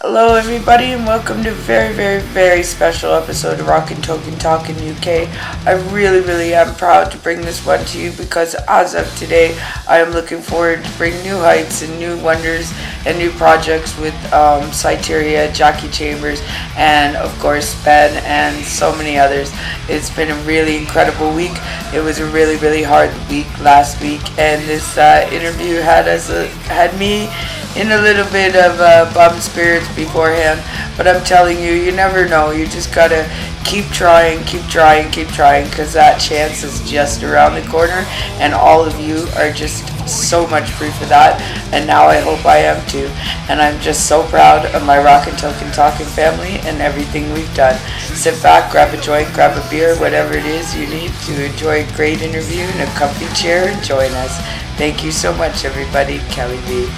Hello, everybody, and welcome to a very, very, very special episode of ROCKn, TALKn UK. I really am proud to bring this one to you because as of today, I am looking forward to bring new heights and new wonders and new projects with SYTERIA, Jackie Chambers, and of course Ben and so many others. It's been a really incredible week. It was a really hard week last week, and this interview had me in a little bit of bum spirits beforehand. But I'm telling you, you never know. You just gotta keep trying, because that chance is just around the corner, and all of you are just so much proof of that. And now I hope I am too. And I'm just so proud of my ROCKn Talkin' family and everything we've done. Sit back, grab a joint, grab a beer, whatever it is you need to enjoy a great interview in a comfy chair and join us. Thank you so much, everybody. Kelly B.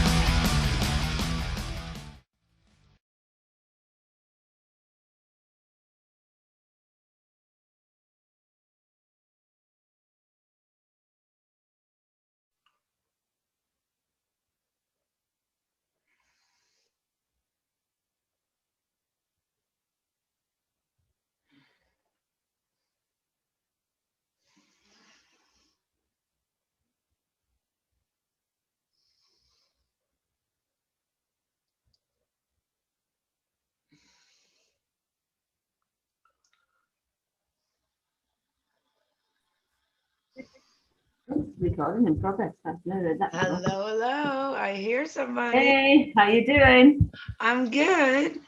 Recording in progress. I've never heard that before. Hello. I hear somebody. Hey, how you doing? I'm good.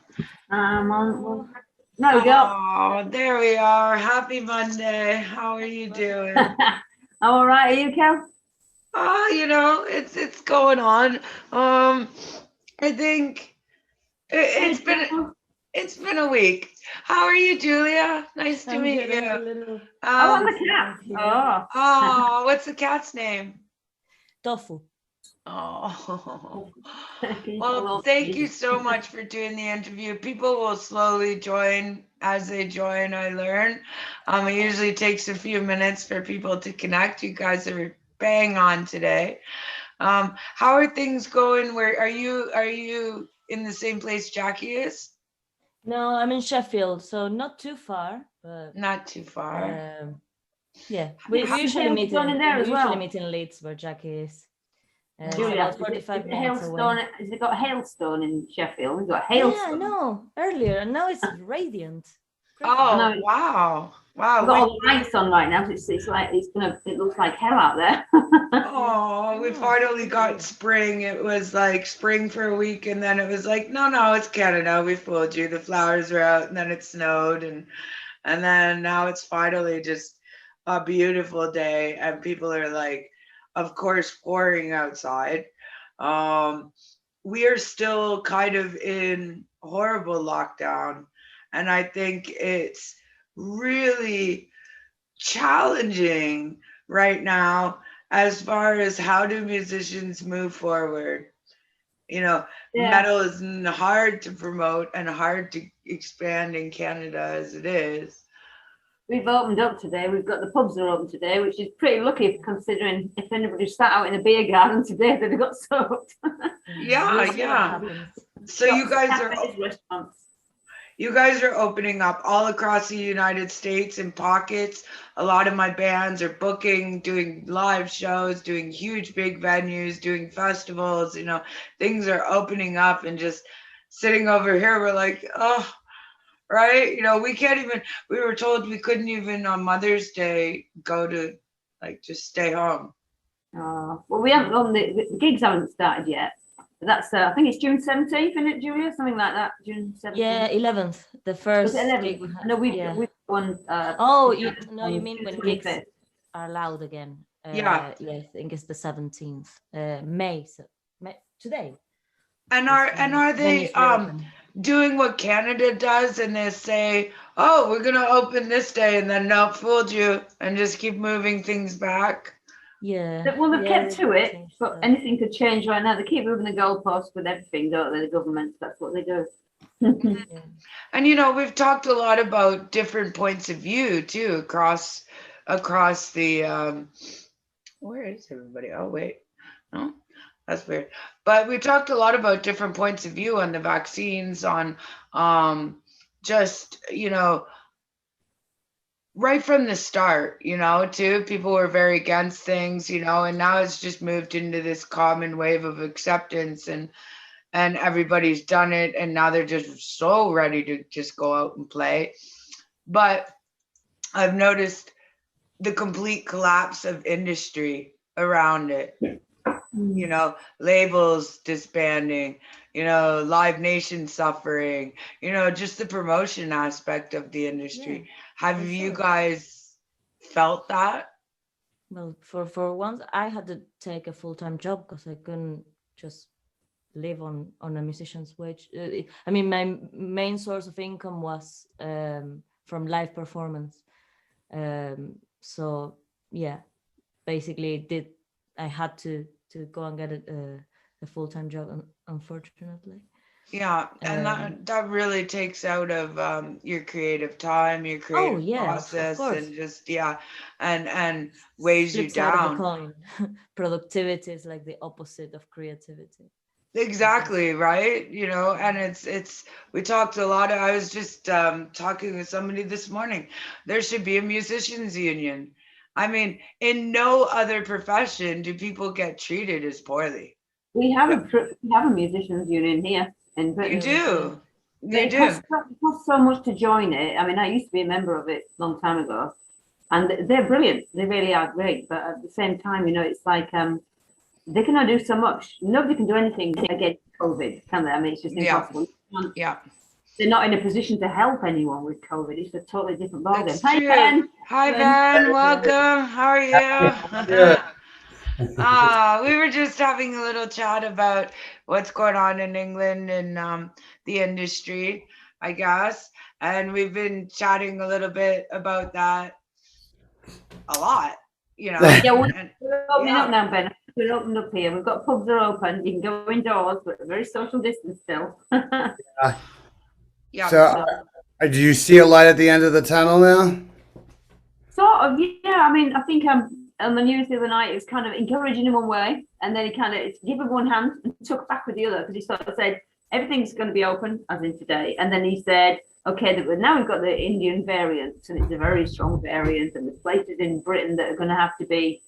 On. No, we go. Oh, there we are. Happy Monday. How are you doing? All right. Are you, Kel? It's going on. I think it's been a week. How are you, Julia? Nice to meet you. I'm the cat. Oh, what's the cat's name? Tofu. Oh, well, thank you so much for doing the interview. People will slowly join as they join, I learn. It usually takes a few minutes for people to connect. You guys are bang on today. How are things going? Where are you? Are you in the same place Jackie is? No, I'm in Sheffield, so not too far, but Not too far. yeah, we usually meet in there as well. Usually meet in Leeds, where Jackie is. It's Julia, about 45 minutes away. Has it got hailstone in Sheffield? We've got hailstone. Yeah, no, earlier, and now it's radiant. Oh, wow. We've got all the lights on right now. So it's like it looks like hell out there. Oh, we finally got spring. It was like spring for a week, and then it was like, no, it's Canada. We fooled you. The flowers are out, and then it snowed, and then now it's finally just a beautiful day, and people are like, of course, pouring outside. We are still kind of in horrible lockdown, and I think it's really challenging right now as far as how do musicians move forward. Metal is hard to promote and hard to expand in Canada as it is. We've opened up today. We've got the pubs are open today, which is pretty lucky considering if anybody sat out in a beer garden today, they'd have got soaked. Yeah. So you guys are restaurants. You guys are opening up all across the United States in pockets. A lot of my bands are booking, doing live shows, doing huge big venues, doing festivals. Things are opening up, and just sitting over here, we're like, oh, right? We were told we couldn't even on Mother's Day go to, like, just stay home. Well, we haven't gone, the gigs haven't started yet. That's I think it's June 17th, isn't it, Julia? Something like that. June 17th. Yeah, 11th. The first gig. No, we've won. You mean when gigs are allowed again? Yeah, I think it's the 17th, May. So today. And are they doing what Canada does, and they say, oh, we're gonna open this day, and then no, fooled you, and just keep moving things back? Yeah. Well, they've kept to it, but anything could change right now. They keep moving the goalposts with everything, don't they? The government, that's what they do. Yeah. And we've talked a lot about different points of view too across the where is everybody? Oh wait. No? That's weird. But we talked a lot about different points of view on the vaccines, on just, right from the start, too. People were very against things, and now it's just moved into this common wave of acceptance, and everybody's done it, and now they're just so ready to just go out and play. But I've noticed the complete collapse of industry around it. Labels disbanding, Live Nation suffering, just the promotion aspect of the industry. Yeah, Have for you sure. guys felt that? Well, for once, I had to take a full-time job because I couldn't just live on a musician's wage. I mean, my main source of income was from live performance. So yeah, basically, I had to go and get a full-time job, unfortunately. Yeah, and that really takes out of your creative time, your Oh creative yeah, of process, course. and just and weighs you Flip side of the down. coin. Productivity is like the opposite of creativity, I guess. Exactly, right? And it's we talked a lot. I was just talking with somebody this morning. There should be a musicians union. I mean, in no other profession do people get treated as poorly. We have a musicians union here in You Britain, Yeah, we do. do. but You do. it costs so much to join it. I mean, I used to be a member of it a long time ago, and they're brilliant. They really are great. But at the same time, it's like they cannot do so much. Nobody can do anything against COVID, can they? I mean, it's just Yeah. impossible. Yeah. They're not in a position to help anyone with COVID. It's a totally different ballgame. That's Hi, true. Ben. Hi, Ben. Ben. Welcome. How are Yeah. you? We were just having a little chat about what's going on in England and the industry, I guess. And we've been chatting a little bit about that a lot, Yeah, And we're opening up yeah, now, Ben. We're opening up here. We've got pubs are open. You can go indoors, but very social distance still. yeah. So, do you see a light at the end of the tunnel now? Sort of, yeah. I mean, I think on the news the other night, it was kind of encouraging in one way, and then he kind of gave with one hand and took back with the other, because he sort of said everything's going to be open as in today, and then he said, okay, now we've got the Indian variant, and it's a very strong variant, and there's places in Britain that are going to have to be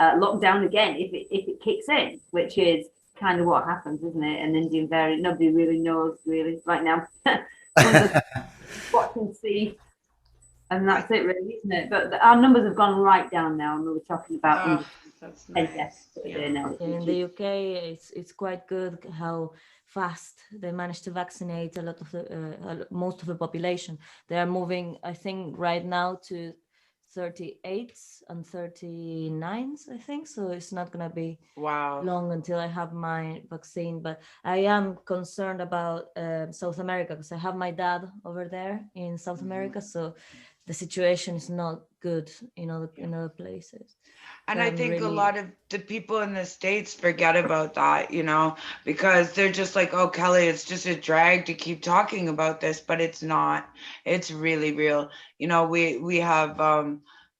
locked down again if it kicks in, which is kind of what happens, isn't it? An Indian variant, nobody really knows really right now. Watch and see. And that's it, really, isn't it? But our numbers have gone right down now, and we were talking about That's 10 nice. deaths per Yeah. day now. In the UK, it's quite good how fast they managed to vaccinate a lot of most of the population. They are moving, I think, right now to 38s and 39s, I think. So it's not gonna be Wow. long until I have my vaccine. But I am concerned about South America, because I have my dad over there in South America. So the situation is not good in other places. And So I I'm think a really lot of the people in the States forget about that, because they're just like, oh, Kelly, it's just a drag to keep talking about this, but it's not. It's really real. We have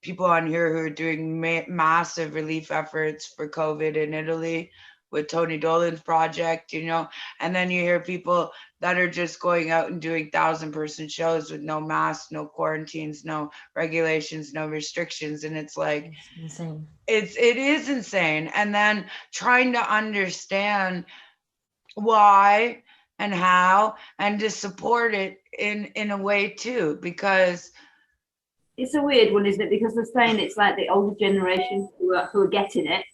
people on here who are doing massive relief efforts for COVID in Italy with Tony Dolan's project, and then you hear people that are just going out and doing 1,000-person shows with no masks, no quarantines, no regulations, no restrictions. And it's like, it's insane. it is insane. And then trying to understand why and how, and to support it in a way too, because It's a weird one, isn't it? Because they're saying it's like the older generation who are getting it,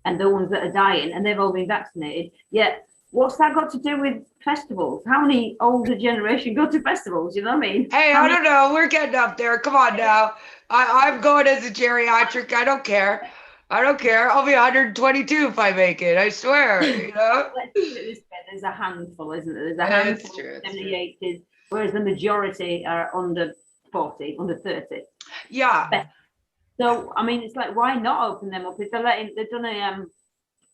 and the ones that are dying, and they've all been vaccinated. Yet, what's that got to do with festivals? How many older generation go to festivals? You know what I mean? hey, I don't know, we're getting up there. Come on now. I'm going as a geriatric. I don't care. I'll be 122 if I make it. I swear. Let's put it this way, there's a handful, isn't there? There's a handful of 70, 80s, whereas the majority are under 40, under 30. Yeah. So I mean, it's like, why not open them up? If they've done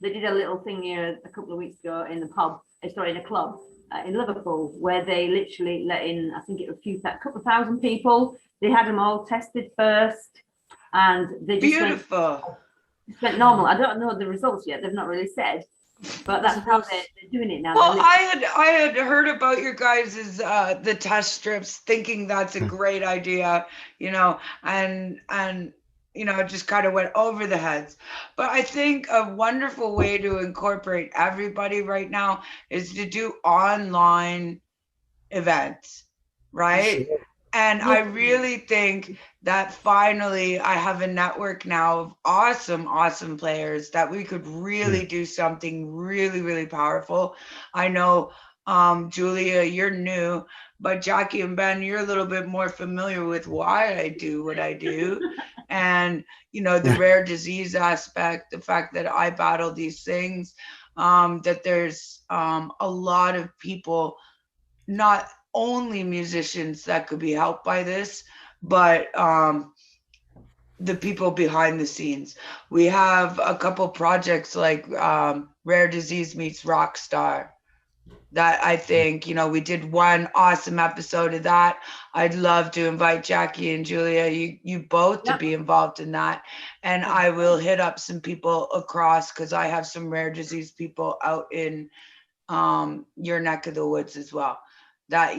they did a little thing here a couple of weeks ago in the pub, in a club in Liverpool, where they literally let in, I think it was a couple of thousand people. They had them all tested first, and they just Beautiful. went normal. I don't know the results yet. They've not really said, But that's how they're doing it now. Well, I had heard about your guys' the test strips, thinking that's a great idea, and it just kind of went over the heads. But I think a wonderful way to incorporate everybody right now is to do online events, right? And I really think that finally I have a network now of awesome, awesome players that we could really do something really, really powerful. I know, Julia, you're new, but Jackie and Ben, you're a little bit more familiar with why I do what I do. And, the rare disease aspect, the fact that I battle these things, that there's a lot of people, not only musicians that could be helped by this, but the people behind the scenes. We have a couple projects like Rare Disease Meets Rockstar that I think, we did one awesome episode of that. I'd love to invite Jackie and Julia, you both to be involved in that. And I will hit up some people across, because I have some rare disease people out in your neck of the woods as well. That,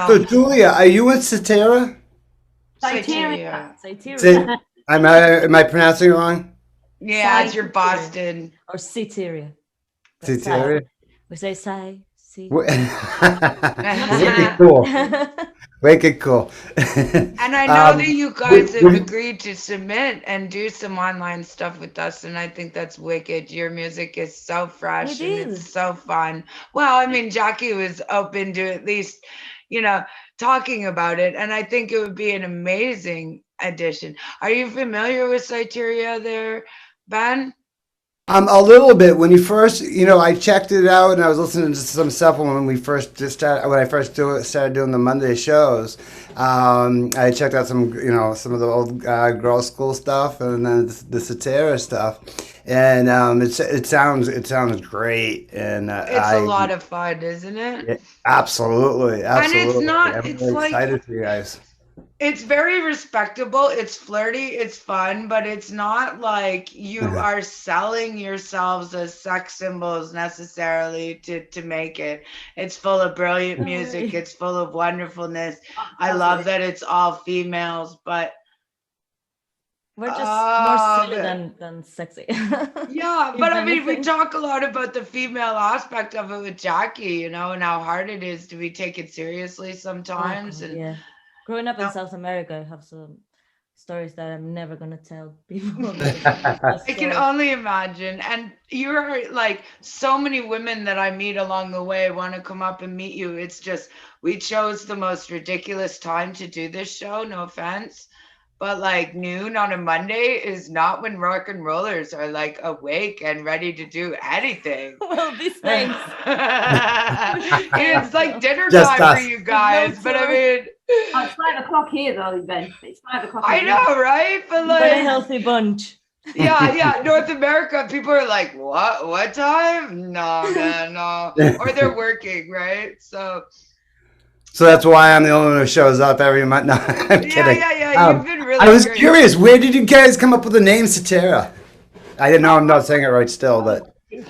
So, Julia, are you in SYTERIA? SYTERIA. Am I pronouncing it wrong? Yeah, it's your Boston. Or SYTERIA. SYTERIA. We say Sai. Wicked cool. Wicked cool. And I know that you guys have agreed to submit and do some online stuff with us, and I think that's wicked. Your music is so fresh and it's so fun. Well, I mean, Jackie was open to at least, talking about it, and I think it would be an amazing addition. Are you familiar with SYTERIA there, Ben? A little bit. When you first, I checked it out, and I was listening to some stuff when I first started doing the Monday shows. I checked out some of the old girls' school stuff, and then the SYTERIA stuff, and it sounds great, and it's a lot of fun, isn't it? Absolutely. And it's not. I'm it's really like excited for you guys. It's very respectable. It's flirty. It's fun, but it's not like you are selling yourselves as sex symbols necessarily to make it. It's full of brilliant music. It's full of wonderfulness. I love that it's all females, but we're just more silly than sexy. Yeah, but I mean, we talk a lot about the female aspect of it with Jackie, and how hard it is to be taken seriously sometimes. And growing up in South America, I have some stories that I'm never going to tell people. I can only imagine. And you're like, so many women that I meet along the way want to come up and meet you. It's just, we chose the most ridiculous time to do this show, no offense. But like noon on a Monday is not when rock and rollers are like awake and ready to do anything. Well, these things. It's like dinner time for you guys. But I mean, it's 5 o'clock here though, Ben. It's 5 o'clock. I know, right? But like a healthy bunch. Yeah. North America, people are like, what time? No, man, no. Or they're working, right? So that's why I'm the only one who shows up every month. No, I'm kidding. Yeah. You've been really I was curious, where did you guys come up with the name SYTERIA? I didn't know I'm not saying it right still, but. It's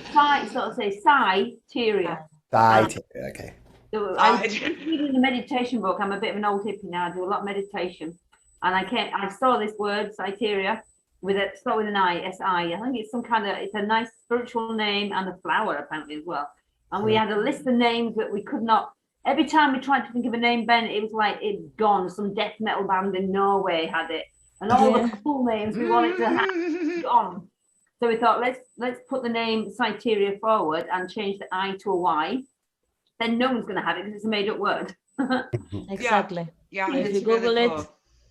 sort of say SYTERIA. SYTERIA, okay. So I reading the meditation book. I'm a bit of an old hippie now. I do a lot of meditation. And I saw this word, SYTERIA, start with an I, S-I. I think it's it's a nice spiritual name and a flower apparently as well. And we had a list of names that we could not. Every time we tried to think of a name, Ben, it was like it's gone. Some death metal band in Norway had it, and all the cool names we wanted to have gone. So we thought, let's put the name SYTERIA forward and change the I to a Y. Then no one's going to have it because it's a made-up word. Exactly. Yeah. If you Google it,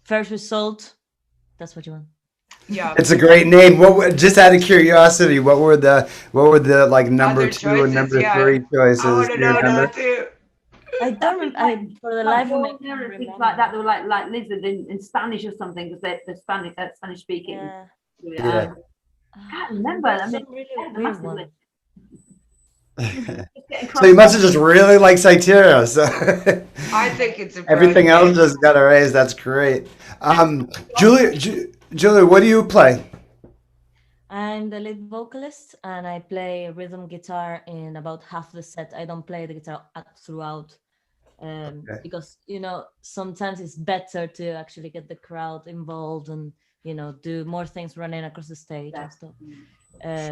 first result, that's what you want. Yeah, it's a great name. Just out of curiosity, what were the like number 2 and number 3 choices? I want to know that too. I don't remember. For the life of me, things like that. They were like lizard in Spanish or something because they're Spanish speaking. Yeah. I can't remember. I mean, really weird so you must have just really liked SYTERIA. So I think it's everything else just got a raise. That's great. Julia, what do you play? I'm the lead vocalist and I play rhythm guitar in about half the set. I don't play the guitar throughout because, you know, sometimes it's better to actually get the crowd involved and, you know, do more things running across the stage and stuff.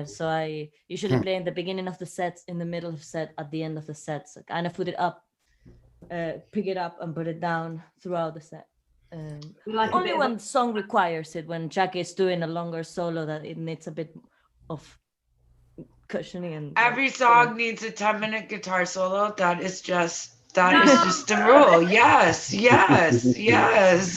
So I usually play in the beginning of the set, in the middle of the set, at the end of the set. So kind of put it up, pick it up and put it down throughout the set. Only when song requires it, when Jack is doing a longer solo that it needs a bit of cushioning. And every song needs a 10-minute guitar solo. That is just the rule. Yes.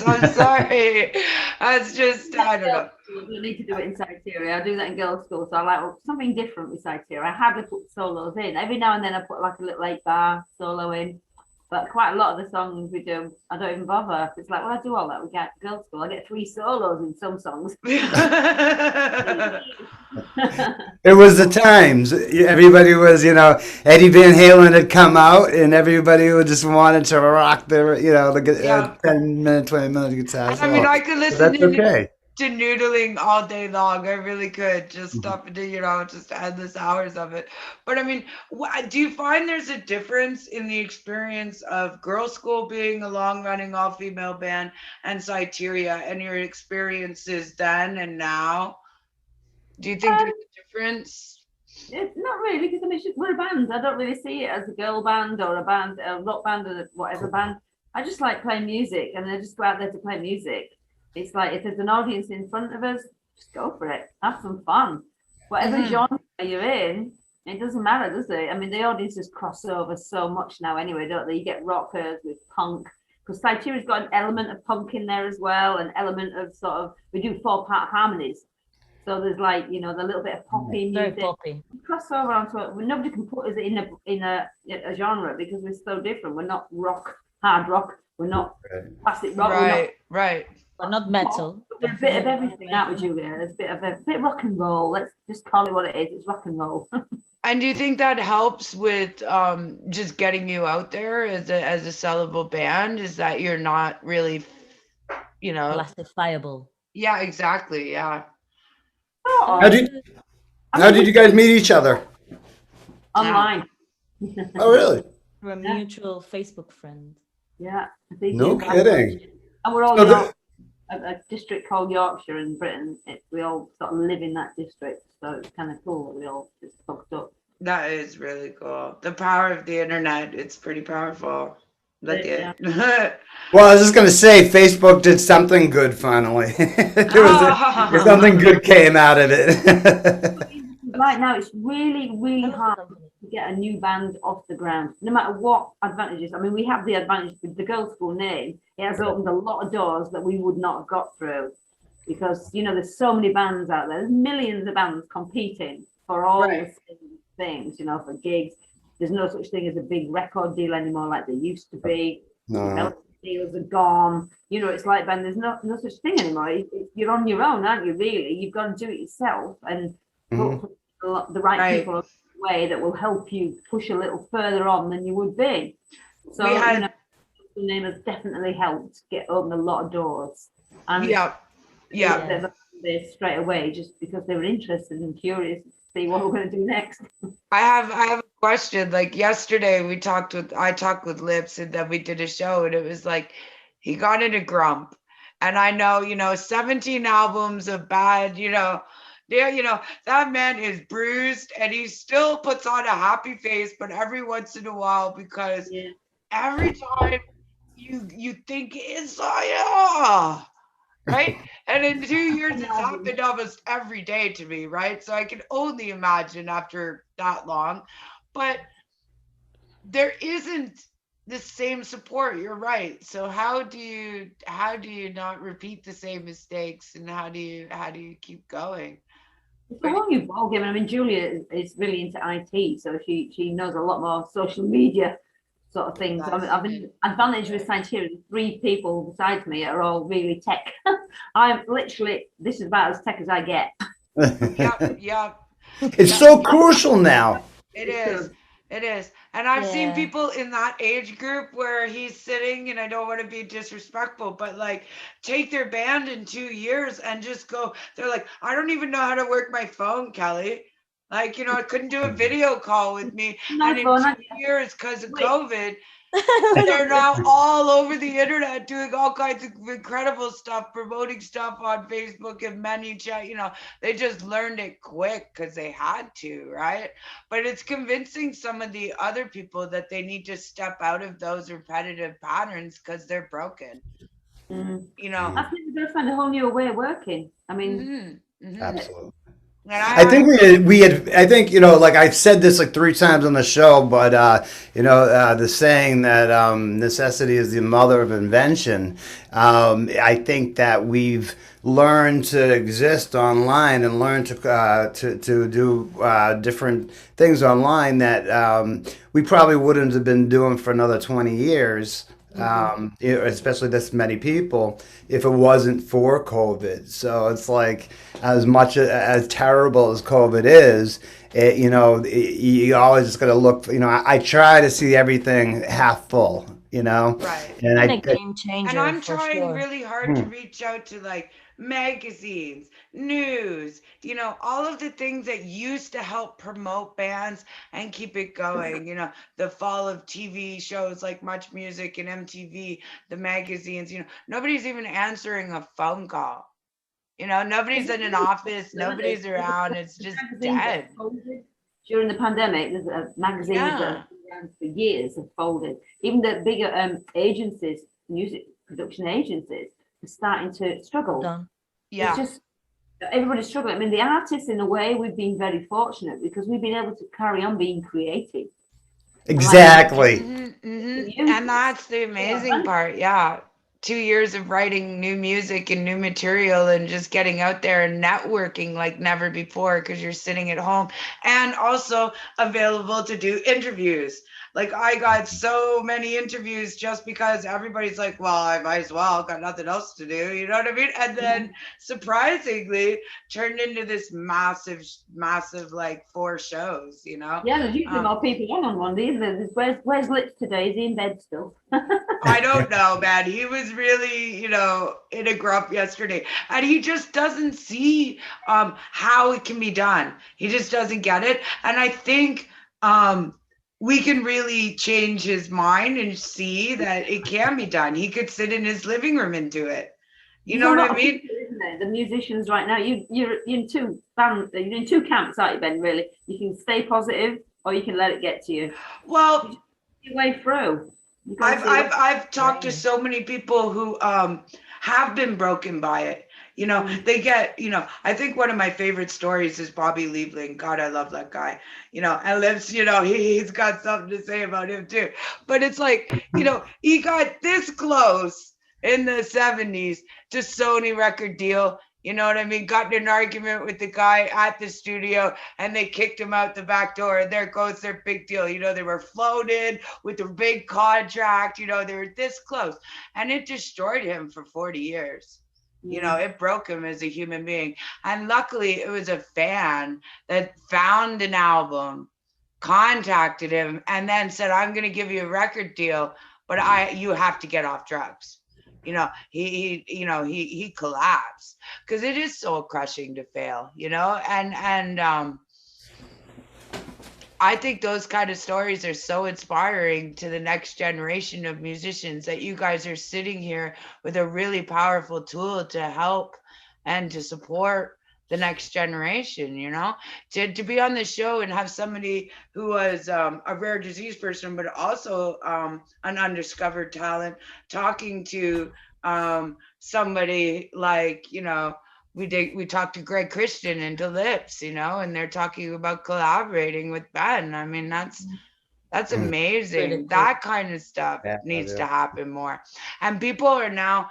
I'm sorry. That's just, I don't know. You need to do it in SYTERIA. I do that in girls' school, so I like something different with SYTERIA. I hardly put solos in. Every now and then I put like a little 8-bar solo in, but quite a lot of the songs we do, I don't even bother. It's like, well, I do all that. We get girls' school. I get 3 solos in some songs. It was the times. Everybody was, you know, Eddie Van Halen had come out, and everybody just wanted to rock their, you know, the 10-minute, 20-minute guitar. I mean, I could listen to noodling all day long. I really could just stuff into, you know, just endless hours of it. But I mean, do you find there's a difference in the experience of girls' school being a long-running all-female band and SYTERIA, and your experiences then and now? Do you think there's a difference? It's not really, because I mean, we're a band. I don't really see it as a girl band or a band, a rock band or whatever band. I just like playing music, and I just go out there to play music. It's like, if there's an audience in front of us, just go for it. Have some fun. Whatever genre you're in, it doesn't matter, does it? I mean, the audiences cross over so much now anyway, don't they? You get rockers with punk, because SYTERIA's got an element of punk in there as well, an element of sort of, we do 4-part harmonies. So there's like, you know, the little bit of poppy music. Very poppy. Cross over onto it. Nobody can put us in a genre, because we're so different. We're not rock, hard rock. We're not classic rock. Right. But not metal. There's a bit of everything, aren't we, Julia? There's a bit of rock and roll. Let's just call it what it is. It's rock and roll. And do you think that helps with just getting you out there as a sellable band? Is that you're not really, you know, classifiable? Yeah, exactly. Yeah. How did you guys meet each other? Online. Oh, really? Through a mutual Facebook friend. Yeah. I think no kidding. And we're all in a district called Yorkshire in Britain. We all sort of live in that district, so it's kind of cool that we all just hooked up. That is really cool. The power of the internet, it's pretty powerful. Well, I was just going to say, Facebook did something good finally. Something good came out of it. Right now, it's really, really hard to get a new band off the ground, no matter what advantages. I mean, we have the advantage with the girls' school name. It has opened a lot of doors that we would not have got through, because, you know, there's so many bands out there. There's millions of bands competing for all the same things, you know, for gigs. There's no such thing as a big record deal anymore like there used to be. No. Deals are gone. You know, it's like, Ben, there's no such thing anymore. You're on your own, aren't you, really? You've got to do it yourself, and hopefully the right people along the way that will help you push a little further on than you would be. So, you know, the name has definitely helped open a lot of doors. And straight away, just because they were interested and curious to see what we're going to do next. I have a question. Like yesterday, I talked with Lips, and then we did a show, and it was like he got in a grump, and I know, you know, 17 albums of bad, you know, that man is bruised, and he still puts on a happy face, but every once in a while, because every time you think it's right? And in 2 years, it's happened almost every day to me, right? So I can only imagine after that long, but there isn't the same support. You're right. So how do you not repeat the same mistakes, and how do you keep going? It's a whole new ballgame. I mean, Julia is really into IT, so she knows a lot more social media sort of things. I've been advantage with SYTERIA. 3 people besides me are all really tech. I'm literally, this is about as tech as I get. Yeah. It's so crucial now. It is. It is. And I've seen Yeah. people in that age group where he's sitting, and I don't want to be disrespectful, but like take their band in 2 years and just go, they're like, I don't even know how to work my phone, Kelly. Like, I couldn't do a video call with me. And No in phone. 2 years, because of Wait, COVID, they're now all over the internet doing all kinds of incredible stuff, promoting stuff on Facebook and ManyChat. They just learned it quick because they had to, right? But it's convincing some of the other people that they need to step out of those repetitive patterns because they're broken. mm, You know. I think we've got to find a whole new way of working. I mean, Hmm. Hmm. Absolutely. And I think I think, like I've said this like 3 times on the show, but, the saying that necessity is the mother of invention. I think that we've learned to exist online and learn to do different things online that we probably wouldn't have been doing for another 20 years. Especially this many people, if it wasn't for COVID. So it's like, as much as terrible as COVID is, you always just got to look. I try to see everything half full. right. And Been a I. game And changer I'm for trying sure. really hard to reach out to like magazines, news, all of the things that used to help promote bands and keep it going. The fall of TV shows like Much Music and MTV, the magazines, nobody's even answering a phone call. Nobody's in an office, nobody's around, it's just magazines that dead. folded during the pandemic. There's magazines that Yeah. have been around for years have folded. Even the bigger agencies, music production agencies, are starting to struggle. Done. It's Yeah. just everybody's struggling. I mean, the artists, in a way, we've been very fortunate because we've been able to carry on being creative. Exactly. And that's the amazing part. Yeah. 2 years of writing new music and new material and just getting out there and networking like never before because you're sitting at home and also available to do interviews. Like I got so many interviews just because everybody's like, well, I might as well, got nothing else to do. You know what I mean? And then surprisingly turned into this massive, massive like 4 shows. Yeah, there's usually Um, more people on one. Where's Litz today? Is he in bed still? I don't know, man. He was really, in a grump yesterday. And he just doesn't see how it can be done. He just doesn't get it. And I think we can really change his mind and see that it can be done. He could sit in his living room and do it. You There's know a what lot I of mean? people, isn't there? The musicians right now. You're in two bands. You're in two camps, aren't you, Ben? Really, you can stay positive, or you can let it get to you. Well, You see your way through. You've got to see I've talked to Right. so many people who have been broken by it. They get, I think one of my favorite stories is Bobby Liebling. God, I love that guy. And lives, he's got something to say about him too. But it's like, he got this close in the 70s to Sony record deal. You know what I mean? Got in an argument with the guy at the studio and they kicked him out the back door. And there goes their big deal. They were floated with a big contract. They were this close. And it destroyed him for 40 years. It broke him as a human being. And luckily, it was a fan that found an album, contacted him, and then said, I'm going to give you a record deal, but you have to get off drugs. He collapsed because it is soul crushing to fail, and I think those kind of stories are so inspiring to the next generation of musicians that you guys are sitting here with a really powerful tool to help and to support the next generation, to be on the show and have somebody who was a rare disease person, but also an undiscovered talent talking to somebody like, we talked to Greg Christian and to Lips, and they're talking about collaborating with Ben. I mean, that's amazing. Really cool. That kind of stuff Yeah, I needs do. to happen more. And people are now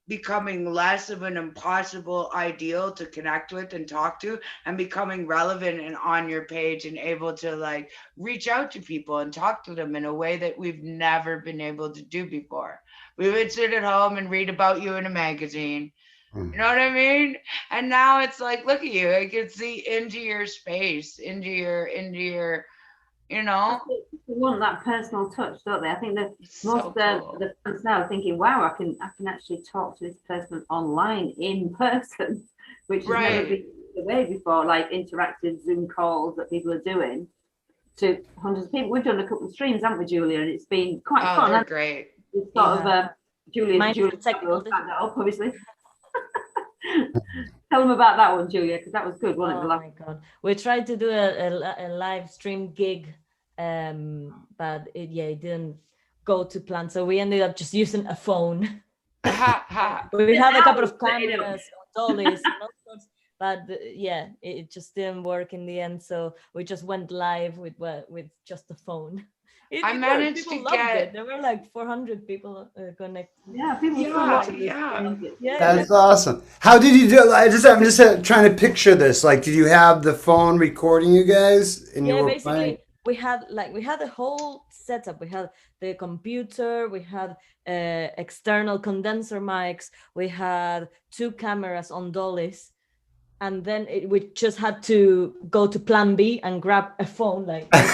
becoming less of an impossible ideal to connect with and talk to, and becoming relevant and on your page and able to like reach out to people and talk to them in a way that we've never been able to do before. We would sit at home and read about you in a magazine. You know what I mean? And now it's like, look at you. I can see into your space, into your you know? They want that personal touch, don't they? I think that It's most so of cool. the fans now are thinking, wow, I can actually talk to this person online in person, which has never Right. been the way before, like interactive Zoom calls that people are doing to hundreds of people. We've done a couple of streams, haven't we, Julia? And it's been quite Oh, fun. they're And great. it's sort of Yeah. Julia Minus the technical backed that up, obviously. Tell them about that one, Julia, because that was good, wasn't it? Oh my God. We tried to do a live stream gig, but it didn't go to plan. So we ended up just using a phone. Ha ha. We had a couple Hours of setting up. cameras, dollies, and all sorts, but it just didn't work in the end. So we just went live with just the phone. I managed People to loved get, it. There were like 400 people connected. Yeah, people still yeah, watching this. yeah. Yeah, That's awesome. How did you do? I'm just trying to picture this. Like, did you have the phone recording you guys, and you yeah. were playing? Basically, we had a whole setup. We had the computer. We had external condenser mics. We had 2 cameras on dollies, and then we just had to go to plan B and grab a phone, like grab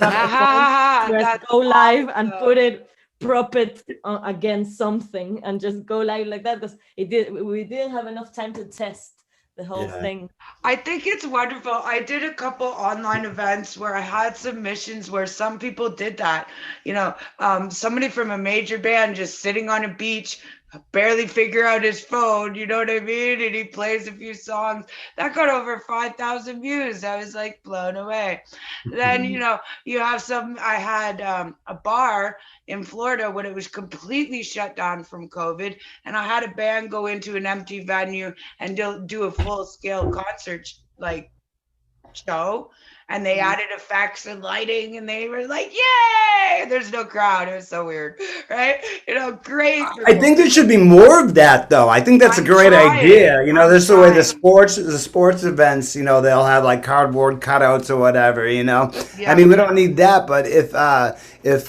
Ha a ha phone, ha ha. press That's go live and awesome. put it, prop it against something and just go live like that, because we didn't have enough time to test the whole Yeah. thing. I think it's wonderful. I did a couple online events where I had submissions where some people did that. Somebody from a major band just sitting on a beach, barely figure out his phone, you know what I mean? And he plays a few songs. That got over 5,000 views. I was like blown away. Then, you have I had a bar in Florida when it was completely shut down from COVID. And I had a band go into an empty venue and do a full scale concert like show, and they added effects and lighting, and they were like, yay, there's no crowd. It was so weird, right? Great. I think there should be more of that, though. I think that's a I'm great idea. trying. You know, I'm this is the way trying. the sports events. You know, they'll have like cardboard cutouts or whatever. You know, I Yeah. mean, we don't need that, but if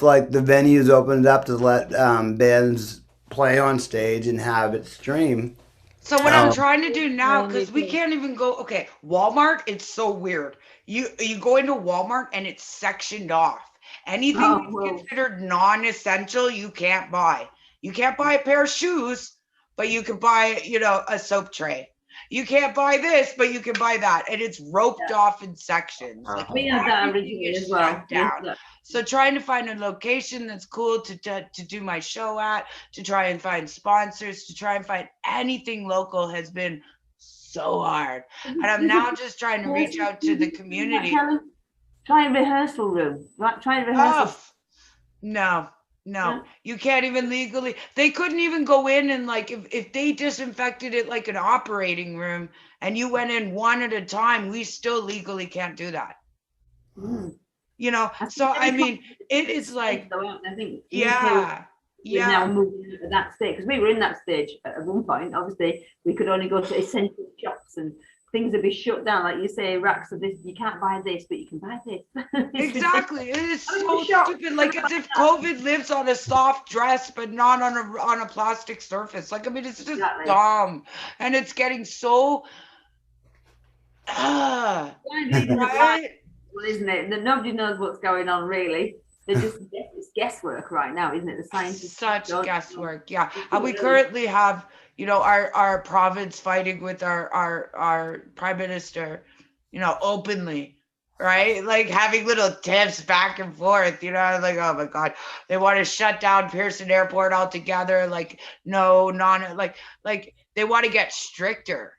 like the venues opened up to let bands play on stage and have it stream. So what I'm Um, trying to do now, Mainly because we too. can't even go. Okay, Walmart. It's so weird. You go into Walmart and it's sectioned off. Anything Oh, that's well, considered non-essential, you can't buy. You can't buy a pair of shoes, but you can buy, a soap tray. You can't buy this, but you can buy that, and it's roped yeah. off in sections. Like We had that everything originally as is well. shut down. So trying to find a location that's cool to do my show at, to try and find sponsors, to try and find anything local has been so hard. And I'm now just trying to reach out to the community. Try a rehearsal room. Try a rehearsal. Oh, no, Yeah. you can't even legally. They couldn't even go in and like if they disinfected it like an operating room and you went in one at a time, we still legally can't do that. Mm. So I mean, it is like, I think yeah, we're now yeah. moving to that stage because we were in that stage at one point. Obviously, we could only go to essential shops and things would be shut down. Like you say, racks of this, you can't buy this, but you can buy this. Exactly. It is I'm so shocked. stupid. Like as if COVID lives on a soft dress, but not on a plastic surface. Like I mean, it's just Exactly. dumb, and it's getting so. Right? Well, isn't it? That nobody knows what's going on really. They're just it's guesswork right now, isn't it? The scientists Such don't know. guesswork. Yeah. And we currently have, our province fighting with our prime minister, openly. Right? Like having little tips back and forth, like, oh my God, they want to shut down Pearson Airport altogether. Like, no, like they want to get stricter.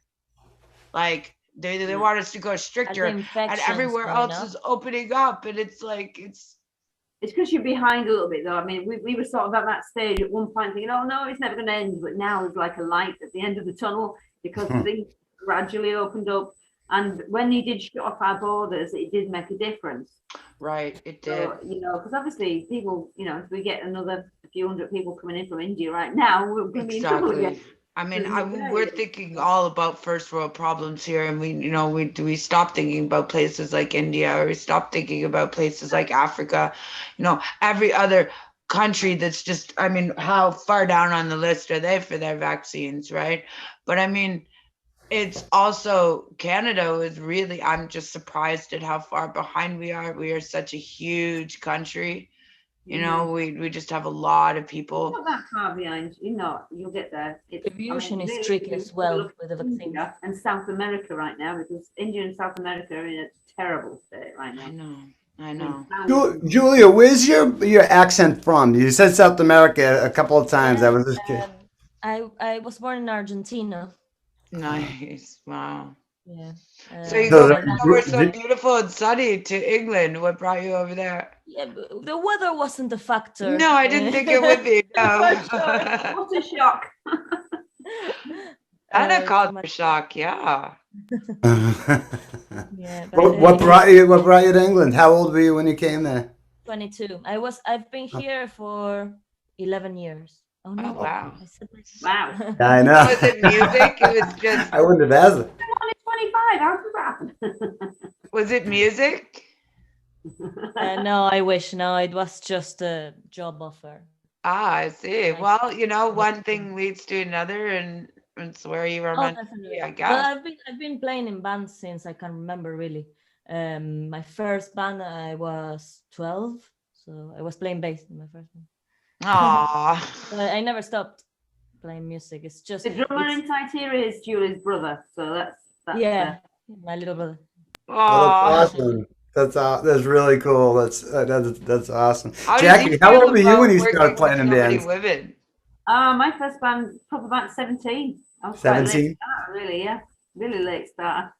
Like they want us to go stricter, and everywhere else is opening up, and it's like it's because you're behind a little bit though. I mean, we were sort of at that stage at one point thinking, oh no, it's never going to end, but now there's like a light at the end of the tunnel because things gradually opened up, and when they did shut off our borders, it did make a difference. Right, it did. So, because obviously people, if we get another few hundred people coming in from India right now, we're going to be in trouble again. I mean, we're thinking all about first world problems here, and we stop thinking about places like India, or we stop thinking about places like Africa, every other country that's just, I mean, how far down on the list are they for their vaccines, right? But I mean, it's also Canada is really, I'm just surprised at how far behind we are. We are such a huge country. You know, we just have a lot of people. Not that far behind, you'll get there. Distribution is really, tricky you as gotta well look with the at vaccines. India and South America right now, because India and South America are in a terrible state right I now. know. I I mean, know. Julia, where's your accent from? You said South America a couple of times. I Yeah, was just kidding. I was born in Argentina. Nice. Wow. Yeah, So you So go my dad. somewhere so beautiful and sunny to England. What brought you over there? Yeah, the weather wasn't a factor. No, I didn't think it would be. No. what a shock. And a So my culture shock, yeah. yeah, but What brought you to England? How old were you when you came there? 22. I've been here for 11 years. Oh Oh, no, wow. I said my Wow. Yeah, I know. Was it music? It was just, I wouldn't have asked it. I'm only 25. How could that happen? was it music? no, I wish. No, it was just a job offer. Ah, I see. Nice. Well, one thing leads to another, and it's where you were Oh, meant to definitely. be, I But guess. I've been playing in bands since I can remember really. My first band I was 12, so I was playing bass in my first band. Aw. But I never stopped playing music. It's just The drummer in SYTERIA is Julie's brother, so that's yeah, my little brother. Oh, that's Aw. awesome. That's really cool. That's awesome. How does he Jackie, how feel old were you when about you started working with playing in so many bands? women? my first band probably about 17. I was quite a late 17? starter, really, yeah. Really late starter.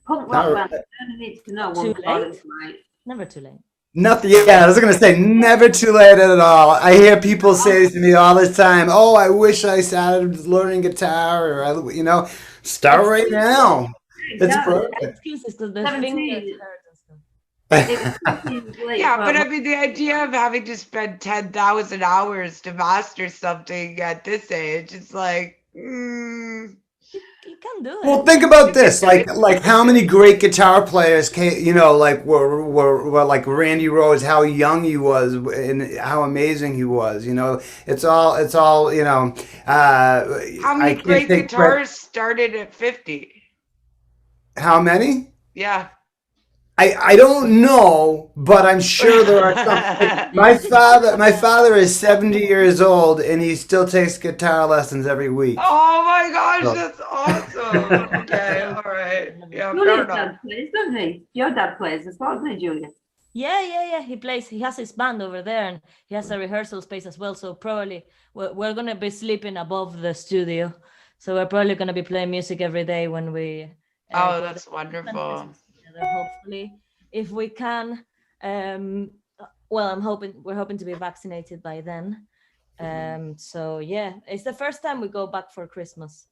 Punk Not, rock band. You need to know Too one part of late? life. Never too late. nothing. Yeah, I was gonna say never too late at all. I hear people say to me all the time, "Oh, I wish I started learning guitar," or start right now. It's Exactly. perfect. Excuses because the 17. fingers hurt and stuff. It was 17 late Yeah, for but I mean, the idea of having to spend 10,000 hours to master something at this age, it's like, You can do Well, it. think about this. Like how many great guitar players came, like were like Randy Rhoads, how young he was and how amazing he was. It's all. how I many can't great take credit. guitarists started at 50? How many? Yeah. I don't know, but I'm sure there are some. Like my father is 70 years old and he still takes guitar lessons every week. Oh my gosh, So, that's awesome. Okay, all right. Yeah, fair Julia's enough. dad plays, doesn't he? Your dad plays as well, doesn't he, Julia? Yeah. He plays. He has his band over there, and he has a rehearsal space as well. So probably we're gonna be sleeping above the studio. So we're probably gonna be playing music every day when we Oh, go that's there. Spend wonderful. Christmas together, hopefully, if we can. Well, we're hoping to be vaccinated by then. So yeah, it's the first time we go back for Christmas.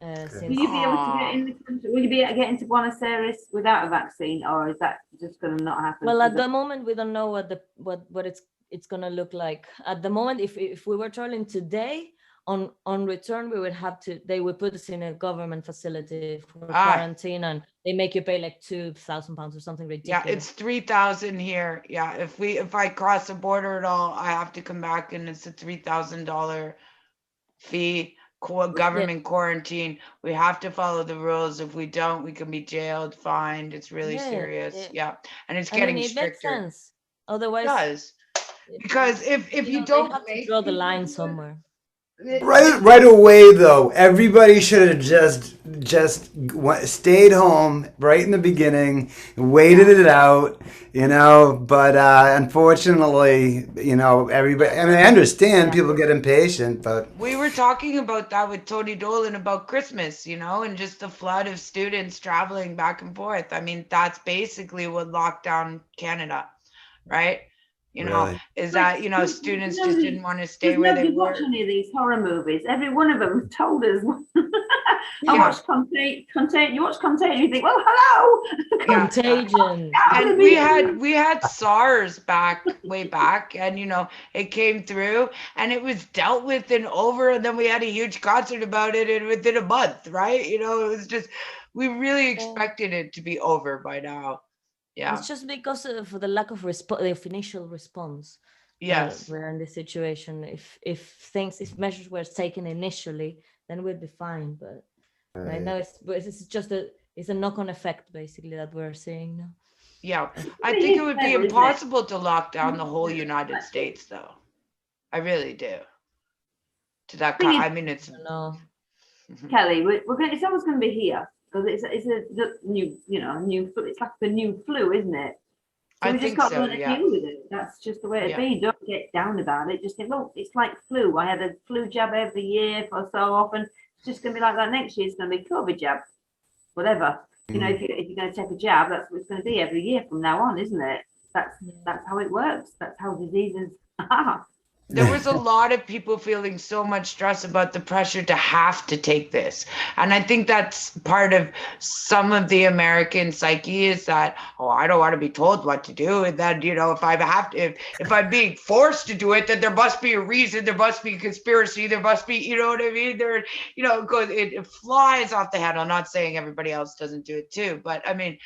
Will Since you be able to Aw. get in the country? Will you be able to get into Buenos Aires without a vaccine, or is that just going to not happen? well, at the moment we don't know what it's gonna look like. At the moment, if we were traveling today, on return we would have to. They would put us in a government facility for Ah, quarantine, and they make you pay like £2,000 or something yeah, ridiculous. it's 3,000 here. Yeah, if I cross the border at all, I have to come back and it's a $3,000 fee, government quarantine. We have to follow the rules. If we don't, we can be jailed, fined. It's really Yeah, serious. Yeah. And it's I mean getting it makes stricter. sense. It Otherwise, does. Because if you they don't have to make draw the people line do somewhere. it, right away though, everybody should have just stayed home right in the beginning, waited it out, But unfortunately, everybody. I mean, I understand people get impatient, but we were talking about that with Tony Dolan about Christmas, and just the flood of students traveling back and forth. I mean, that's basically what locked down Canada, right? really, Is Like, that, students just nobody, didn't want to stay does where they nobody watch were. any of these horror movies? Every one of them told us. I Yeah. watched Contagion. You watch Contagion, you think, well, hello. Yeah. Contagion. And we had SARS way back, and it came through and it was dealt with and over, and then we had a huge concert about it, and within a month, right? It was just, we really expected it to be over by now. Yeah. It's just because of the lack of the initial response that Yes. we're in this situation. If measures were taken initially, then we'd be fine. But Right now, it's just it's a knock-on effect basically that we're seeing now. Yeah, I think it would be impossible to lock down the whole United States, though. I really do. To that kind, I mean, it's No, Kelly, we're going. It's always going to be here because it's a new, new. It's like the new flu, isn't it? So I we just think got so, to yeah. deal with it. That's just the way it be. Don't get down about it. Just think, well, it's like flu. I had a flu jab every year for so often. It's just going to be like that next year. It's going to be COVID jab, whatever. You know, if you're going to take a jab, that's what it's going to be every year from now on, isn't it? That's how it works. That's how diseases are. There was a lot of people feeling so much stress about the pressure to have to take this. And I think that's part of some of the American psyche is that, oh, I don't want to be told what to do. And then, if I have to, if I'm being forced to do it, then there must be a reason, there must be a conspiracy, there must be, you know what I mean? There, it flies off the head. I'm not saying everybody else doesn't do it too, but I mean,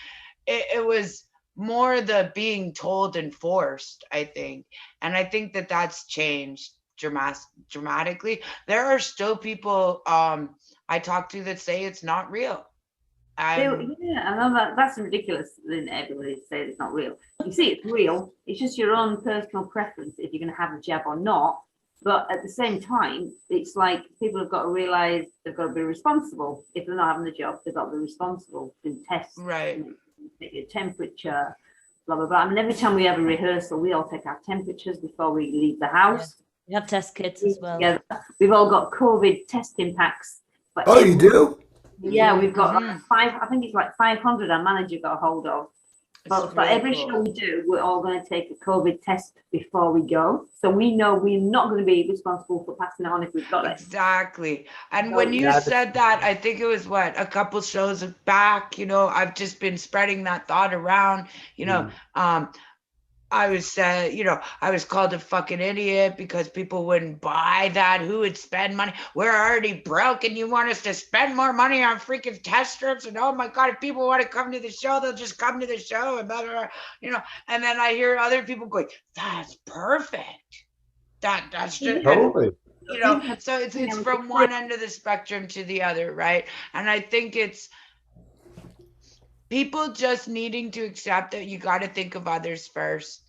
it was more the being told and forced, I think. And I think that that's changed dramatically. There are still people I talk to that say it's not real. Yeah, I know that's ridiculous. Then everybody say it's not real. You see, it's real. It's just your own personal preference if you're going to have a jab or not. But at the same time, it's like people have got to realize they've got to be responsible. If they're not having the job, they've got to be responsible. Do tests, right? Take your temperature, blah blah blah. I mean, every time we have a rehearsal, we all take our temperatures before we leave the house. we have test kits as well. Together. We've all got COVID testing packs. Oh, you do? Yeah, we've got like I think it's like 500 our manager got a hold of. But for every show we do, we're all going to take a COVID test before we go. So we know we're not going to be responsible for passing it on if we've got it. Exactly. And when you said that, I think it was a couple shows back, I've just been spreading that thought around, I was I was called a fucking idiot because people wouldn't buy that. Who would spend money? We're already broke and you want us to spend more money on freaking test strips? And oh my God, if people want to come to the show, they'll just come to the show and blah, blah, blah, and then I hear other people going, that's perfect. That's just Totally. So it's from one end of the spectrum to the other, right? And I think it's people just needing to accept that you got to think of others first.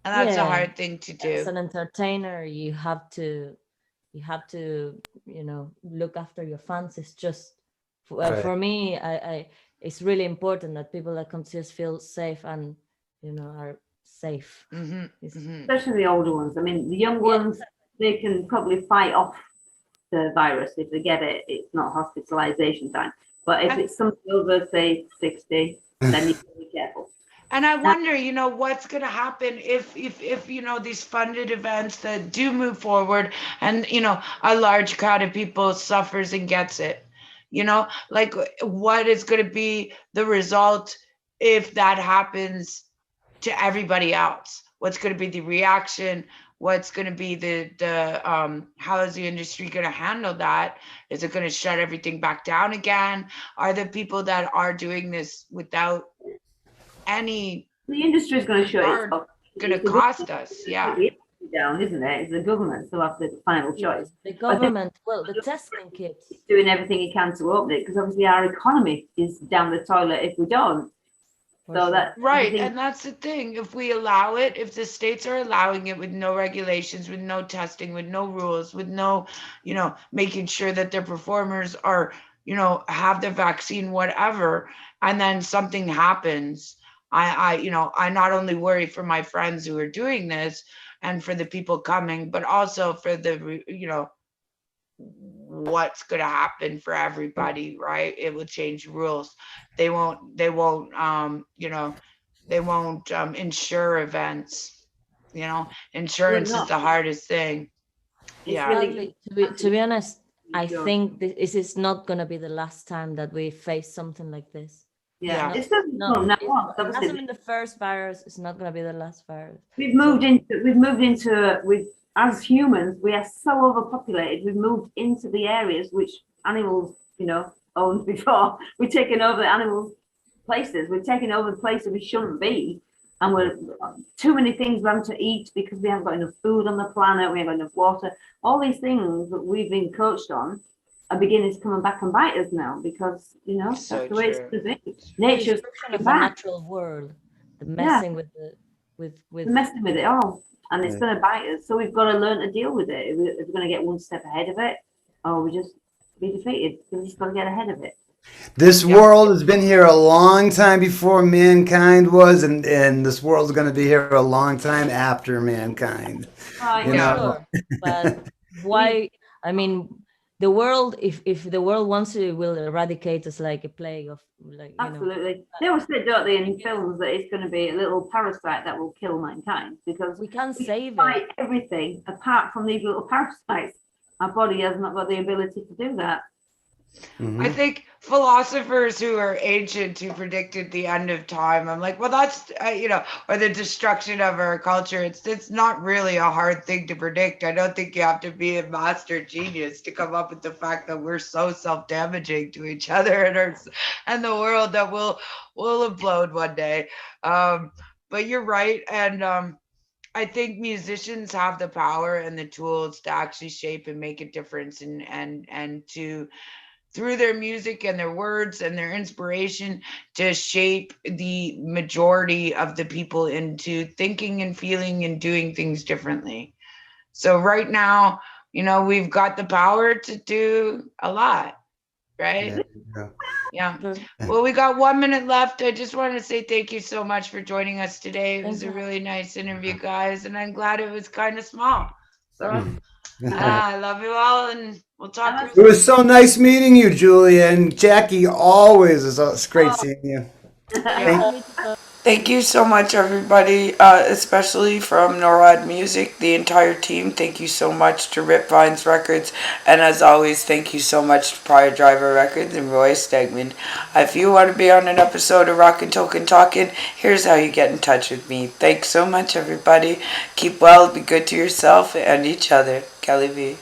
And that's a hard thing to do. As an entertainer, you have to, look after your fans. It's just, for me, it's really important that people that come to us feel safe and, are safe. Especially the older ones. I mean, the young ones, they can probably fight off the virus if they get it. It's not hospitalization time. But if it's something over, say, 60, then you have to be careful. And I wonder, what's going to happen if these funded events that do move forward and, a large crowd of people suffers and gets it, what is going to be the result if that happens to everybody else? What's going to be the reaction? What's going to be how is the industry going to handle that? Is it going to shut everything back down again? Are the people that are doing this without any... The industry is going to shut itself. Going to cost us, down, isn't it? It's the government still have the final choice. The government, the testing kits. Doing everything it can to open it because obviously our economy is down the toilet if we don't. So that right, and that's the thing. If we allow it, if the states are allowing it with no regulations, with no testing, with no rules, with no, making sure that their performers are, have the vaccine, whatever, and then something happens, I not only worry for my friends who are doing this and for the people coming, but also for the, what's going to happen for everybody, right? It will change rules. They won't insure events. Insurance is the hardest thing. Really, to be honest, I think this is not going to be the last time that we face something like this. It's hasn't been the first virus. It's not going to be the last virus. We've moved into as humans, we are so overpopulated. We've moved into the areas which animals, owned before. We're taking over the animals' places. We're taking over the places we shouldn't be. And we're too many things we have to eat because we haven't got enough food on the planet. We haven't got enough water. All these things that we've been coached on are beginning to come back and bite us now because So that's the way it's true. going to be. The Nature's destruction coming of the back. natural world, the Yeah, messing with the we're with messing with it all, and it's Right. going to bite us. So we've got to learn to deal with it. If we're going to get one step ahead of it, or we just be defeated. We just got to get ahead of it. This Yeah. world has been here a long time before mankind was, and this world's going to be here a long time after mankind. Right. You for Yeah. know, sure. But why? I mean, the world, if the world wants to, will eradicate us like a plague of, like, Absolutely. They always say, don't they, in films, that it's going to be a little parasite that will kill mankind because we can't we save fight it. everything apart from these little parasites. Our body has not got the ability to do that. I think philosophers who are ancient who predicted the end of time, I'm like, well, that's or the destruction of our culture. It's not really a hard thing to predict. I don't think you have to be a master genius to come up with the fact that we're so self-damaging to each other and the world that will implode one day. But you're right, and I think musicians have the power and the tools to actually shape and make a difference, and to through their music and their words and their inspiration to shape the majority of the people into thinking and feeling and doing things differently. So right now, we've got the power to do a lot, yeah, right? yeah. Yeah. Sure. Well, we got 1 minute left. I just want to say thank you so much for joining us today. It was Thank a you. really nice interview, guys, and I'm glad it was kind of small. So It I love you all, and we'll talk real And was so nice meeting you, Julia, and Jackie. Always is it's great seeing you. Yeah. Yeah. Thank you so much, everybody, especially from NORAD Music, the entire team. Thank you so much to Rip Vines Records. And as always, thank you so much to Prior Driver Records and Roy Stegman. If you want to be on an episode of ROCKn Token Talkin', here's how you get in touch with me. Thanks so much, everybody. Keep well, be good to yourself and each other. Kelly V.